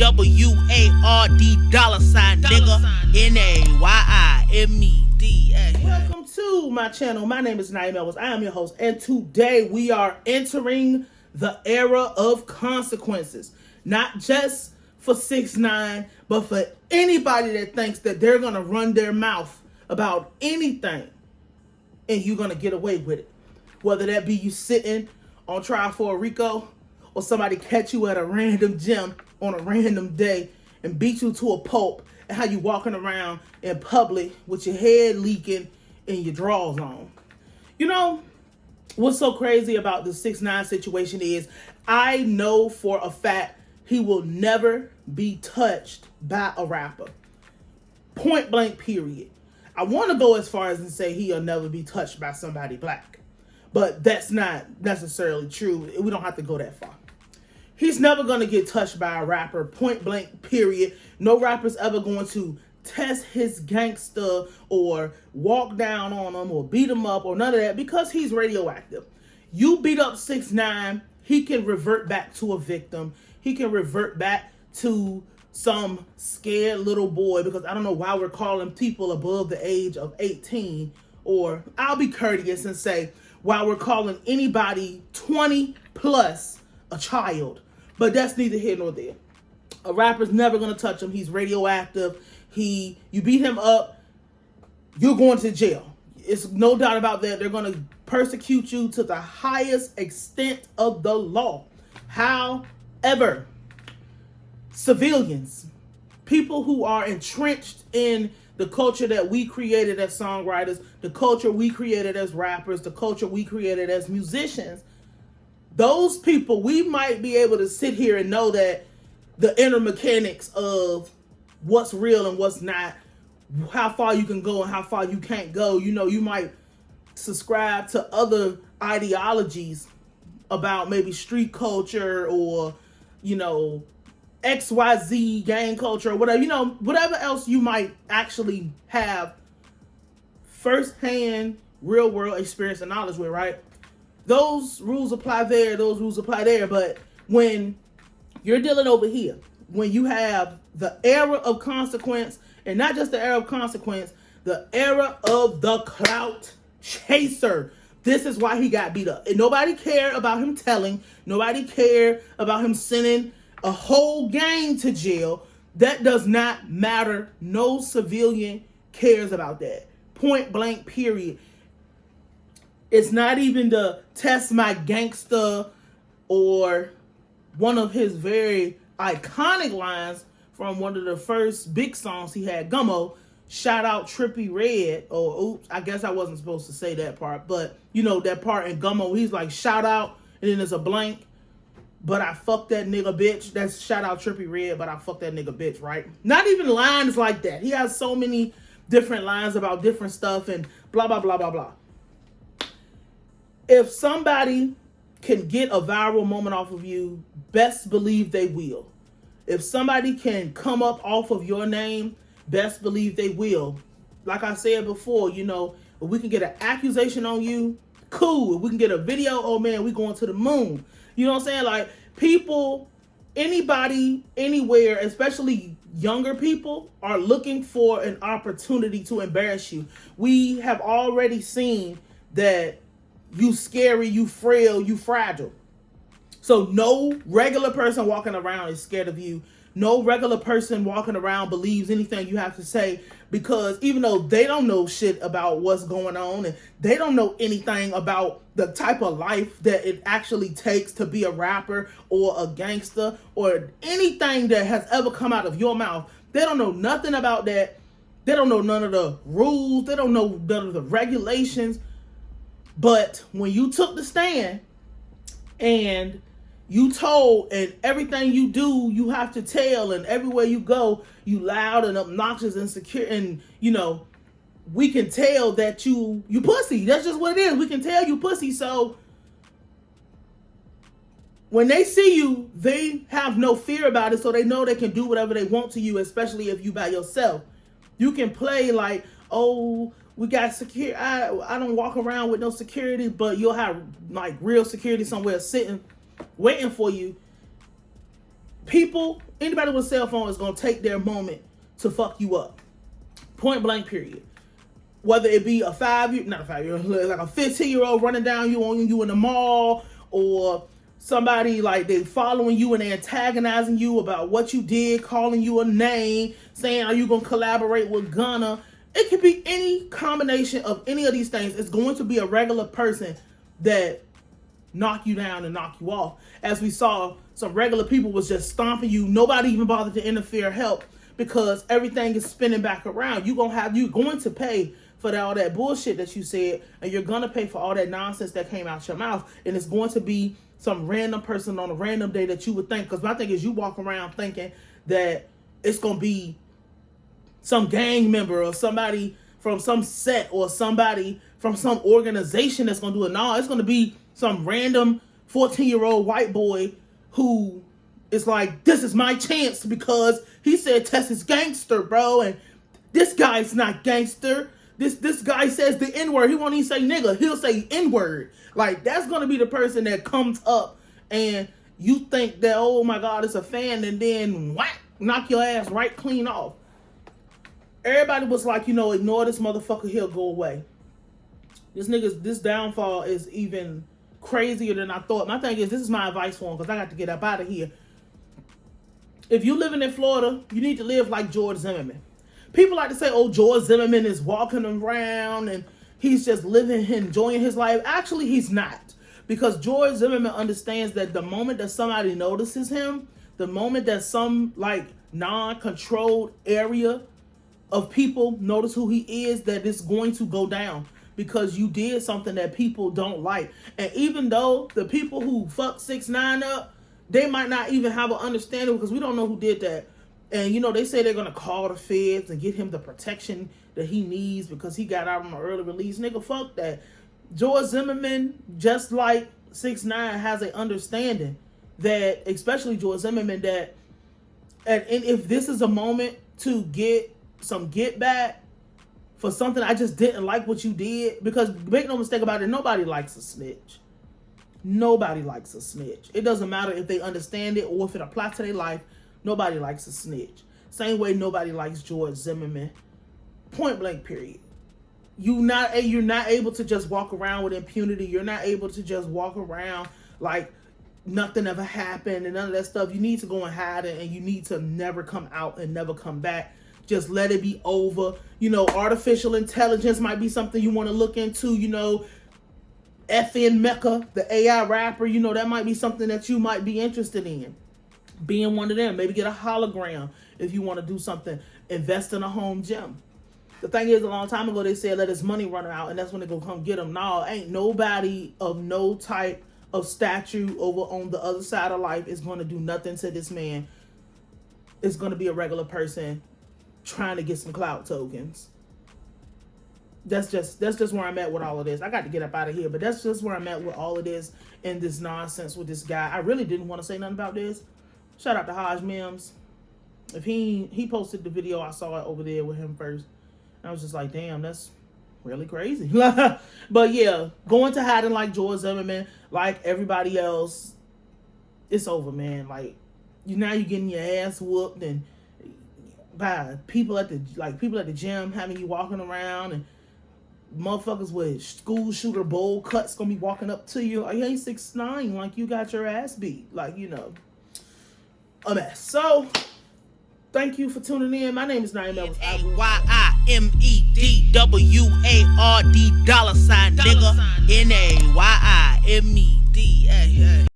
WARD dollar sign, nigga. NAYIMED. Welcome to my channel. My name is Nayim. I am your host, and today we are entering the era of consequences. Not just for 6ix9ine, but for anybody that thinks that they're gonna run their mouth about anything and you're gonna get away with it. Whether that be you sitting on trial for a RICO, or somebody catch you at a random gym on a random day and beat you to a pulp, and how you walking around in public with your head leaking and your drawers on. You know, what's so crazy about the 6ix9ine situation is I know for a fact he will never be touched by a rapper. Point blank, period. I want to go as far as and say he'll never be touched by somebody black. But that's not necessarily true. We don't have to go that far. He's never going to get touched by a rapper, point blank, period. No rapper's ever going to test his gangster or walk down on him or beat him up or none of that because he's radioactive. You beat up 6ix9ine, he can revert back to a victim. He can revert back to some scared little boy, because I don't know why we're calling people above the age of 18, or I'll be courteous and say why we're calling anybody 20 plus a child. But that's neither here nor there. A rapper's never gonna touch him. He's radioactive. You beat him up, you're going to jail. It's no doubt about that. They're gonna persecute you to the highest extent of the law. However, civilians, people who are entrenched in the culture that we created as songwriters, the culture we created as rappers, the culture we created as musicians, those people, we might be able to sit here and know that the inner mechanics of what's real and what's not, how far you can go and how far you can't go. You know, you might subscribe to other ideologies about maybe street culture or, you know, XYZ gang culture or whatever, you know, whatever else you might actually have firsthand real world experience and knowledge with, right? Those rules apply there, those rules apply there. But when you're dealing over here, when you have the era of consequence, and not just the era of consequence, the era of the clout chaser, this is why he got beat up. And nobody cared about him telling, nobody cared about him sending a whole gang to jail. That does not matter. No civilian cares about that. Point blank, period. It's not even to test my gangster or one of his very iconic lines from one of the first big songs he had, Gummo. Shout out Trippie Redd, or oops, I guess I wasn't supposed to say that part, but you know that part in Gummo, he's like shout out, and then there's a blank, but I fucked that nigga bitch. That's shout out Trippie Redd, but I fucked that nigga bitch, right? Not even lines like that. He has so many different lines about different stuff and blah, blah, blah, blah, blah. If somebody can get a viral moment off of you, best believe they will. If somebody can come up off of your name, best believe they will. Like I said before, you know, if we can get an accusation on you, cool. If we can get a video, oh man, we going to the moon. You know what I'm saying? Like, people, anybody, anywhere, especially younger people, are looking for an opportunity to embarrass you. We have already seen that you scary, you frail, you fragile. So no regular person walking around is scared of you. No regular person walking around believes anything you have to say, because even though they don't know shit about what's going on and they don't know anything about the type of life that it actually takes to be a rapper or a gangster or anything that has ever come out of your mouth, they don't know nothing about that. They don't know none of the rules. They don't know none of the regulations. But when you took the stand and you told, and everything you do, you have to tell, and everywhere you go, you loud and obnoxious and secure, and you know, we can tell that you pussy. That's just what it is. We can tell you pussy. So when they see you, they have no fear about it, so they know they can do whatever they want to you, especially if you by yourself. You can play like, oh, we got security. I don't walk around with no security, but you'll have like real security somewhere sitting, waiting for you. People, anybody with a cell phone is going to take their moment to fuck you up. Point blank, period. Whether it be like a 15-year-old running down you in the mall, or somebody like they following you and they antagonizing you about what you did, calling you a name, saying, are you going to collaborate with Gunna? It could be any combination of any of these things. It's going to be a regular person that knock you down and knock you off. As we saw, some regular people was just stomping you. Nobody even bothered to interfere or help, because everything is spinning back around. You're going to pay for all that bullshit that you said, and you're going to pay for all that nonsense that came out your mouth. And it's going to be some random person on a random day that you would think, because my thing is you walk around thinking that it's going to be some gang member or somebody from some set or somebody from some organization that's going to do it. No, it's going to be some random 14-year-old white boy who is like, this is my chance because he said Tess is gangster, bro. And this guy's not gangster. This guy says the N-word. He won't even say nigga. He'll say N-word. Like, that's going to be the person that comes up and you think that, oh my God, it's a fan, and then whack, knock your ass right clean off. Everybody was like, ignore this motherfucker, he'll go away. This downfall is even crazier than I thought. My thing is, this is my advice for him, because I got to get up out of here. If you living in Florida, you need to live like George Zimmerman. People like to say, oh, George Zimmerman is walking around and he's just living, enjoying his life. Actually, he's not. Because George Zimmerman understands that the moment that somebody notices him, the moment that some non-controlled area of people notice who he is, that it's going to go down, because you did something that people don't like. And even though the people who fucked 6ix9ine up, they might not even have an understanding, because we don't know who did that. And they say they're going to call the feds and get him the protection that he needs because he got out on an early release. Nigga, fuck that. George Zimmerman, just like 6ix9ine, has an understanding that, especially George Zimmerman, that and if this is a moment to get some get back for something I just didn't like what you did, because make no mistake about it, nobody likes a snitch. Nobody likes a snitch. It doesn't matter if they understand it or if it applies to their life. Nobody likes a snitch. Same way nobody likes George Zimmerman. Point blank, period. You're not able to just walk around with impunity. You're not able to just walk around like nothing ever happened and none of that stuff. You need to go and hide it, and you need to never come out and never come back. Just let it be over. Artificial intelligence might be something you want to look into. FN Mecca, the AI rapper, that might be something that you might be interested in. Being one of them. Maybe get a hologram if you want to do something. Invest in a home gym. The thing is, a long time ago, they said let his money run out, and that's when they go come get him. No, ain't nobody of no type of statue over on the other side of life is going to do nothing to this man. It's going to be a regular person trying to get some clout tokens. That's just where I'm at with all of this. I got to get up out of here, but that's just where I'm at with all of this and this nonsense with this guy. I really didn't want to say nothing about this. Shout out to Haj Mims. If he posted the video, I saw it over there with him first. And I was just like, damn, that's really crazy. But yeah, going to hiding like George Zimmerman, like everybody else, it's over, man. Like, now you're getting your ass whooped and by people at the gym having you walking around, and motherfuckers with school shooter bowl cuts gonna be walking up to you. Like, you ain't 6ix9ine, like you got your ass beat. Like, a mess. So, thank you for tuning in. My name is Nayim. NAYIMEDWARD $, nigga. NAYIMED.